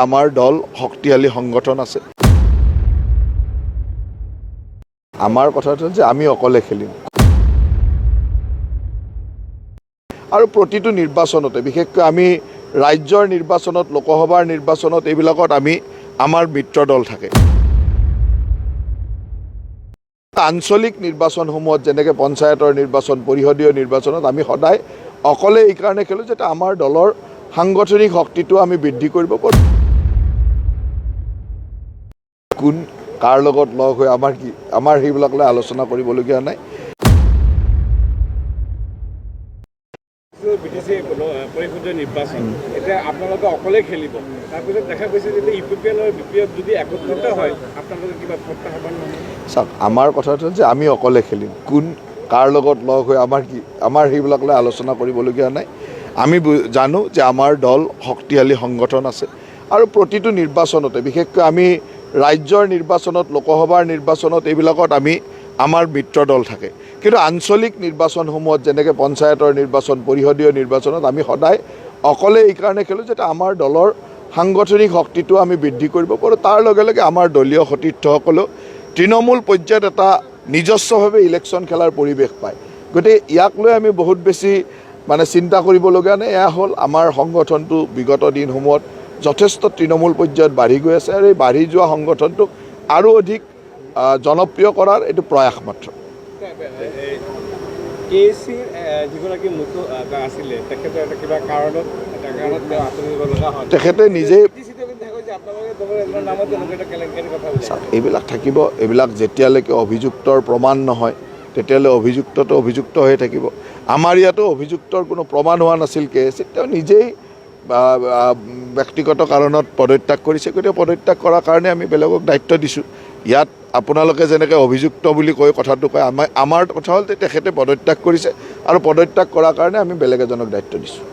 আমাৰ দল শক্তিশালী সংগঠন আছে। আমাৰ কথাটো যে আমি অকলে খেলিম আৰু প্ৰতিটো নিৰ্বাচনতে বিশেষকৈ আমি ৰাজ্যৰ নিৰ্বাচনত লোকসভাৰ নিৰ্বাচনত এইবিলাকত আমাৰ মিত্ৰ দল থাকে। আঞ্চলিক নিৰ্বাচনসমূহত যেনেকৈ পঞ্চায়তৰ নিৰ্বাচন পৰিষদীয় নিৰ্বাচনত আমি সদায় অকলে এই কাৰণে খেলোঁ যাতে আমাৰ দলৰ সাংগঠনিক শক্তিটো আমি বৃদ্ধি কৰিব পাৰোঁ। কোন কাৰ লগত লগ হৈ আমাৰ সেইবিলাক লৈ আলোচনা কৰিবলগীয়া নাই। পৰিষদীয় নিৰ্বাচন এতিয়া আপোনালোকে অকলে খেলিব, তাৰপিছত দেখা গৈছে যে ইউপিপিএল আৰু বিপিএফ যদি একত্ৰিত হয় আপোনালোকে কিবা প্ৰত্যাহ্বান নহয়? চাওক, আমাৰ কথাটো যে আমি অকলে খেলিম। কোন কাৰ লগত লগ হৈ আমাৰ সেইবিলাক লৈ আলোচনা কৰিবলগীয়া নাই। আমি জানো যে আমাৰ দল শক্তিশালী সংগঠন আছে আৰু প্ৰতিটো নিৰ্বাচনতে বিশেষকৈ আমি ৰাজ্যৰ নিৰ্বাচনত লোকসভাৰ নিৰ্বাচনত এইবিলাকত আমাৰ মিত্ৰ দল থাকে। কিন্তু আঞ্চলিক নিৰ্বাচনসমূহত যেনেকৈ পঞ্চায়তৰ নিৰ্বাচন পৰিষদীয় নিৰ্বাচনত আমি সদায় অকলে এই কাৰণে খেলোঁ যাতে আমাৰ দলৰ সাংগঠনিক শক্তিটো আমি বৃদ্ধি কৰিব পাৰোঁ। তাৰ লগে লগে আমাৰ দলীয় সতীৰ্থসকলেও তৃণমূল পৰ্যায়ত এটা নিজস্বভাৱে ইলেকশ্যন খেলাৰ পৰিৱেশ পায়। গতিকে ইয়াক লৈ আমি বহুত বেছি চিন্তা কৰিবলগীয়া নাই। এয়া হ'ল আমাৰ সংগঠনটো বিগত দিনসমূহত যথেষ্ট তৃণমূল পৰ্যায়ত বাঢ়ি গৈ আছে আৰু এই বাঢ়ি যোৱা সংগঠনটোক আৰু অধিক জনপ্ৰিয় কৰাৰ এইটো প্ৰয়াস মাত্ৰ। কেচিৰ যিগৰাকী মুখ্য আছিলে তেখেতৰ কিবা কাৰণত আঁতৰিব লগা হয়, তেখেতে নিজে এইবিলাক থাকিব। এইবিলাক যেতিয়ালৈকে অভিযুক্তৰ প্ৰমাণ নহয় তেতিয়ালৈ অভিযুক্ত হৈ থাকিব। আমাৰ ইয়াতো অভিযুক্তৰ কোনো প্ৰমাণ হোৱা নাছিল। কেচিত তেওঁ নিজেই ব্যক্তিগত কাৰণত পদত্যাগ কৰিছে। গতিকে পদত্যাগ কৰাৰ কাৰণে আমি বেলেগক দায়িত্ব দিছোঁ। ইয়াত আপোনালোকে যেনেকৈ অভিযুক্ত বুলি কথাটো কয়, আমাৰ কথা হ'ল যে তেখেতে পদত্যাগ কৰিছে আৰু পদত্যাগ কৰাৰ কাৰণে আমি বেলেগ এজনক দায়িত্ব দিছোঁ।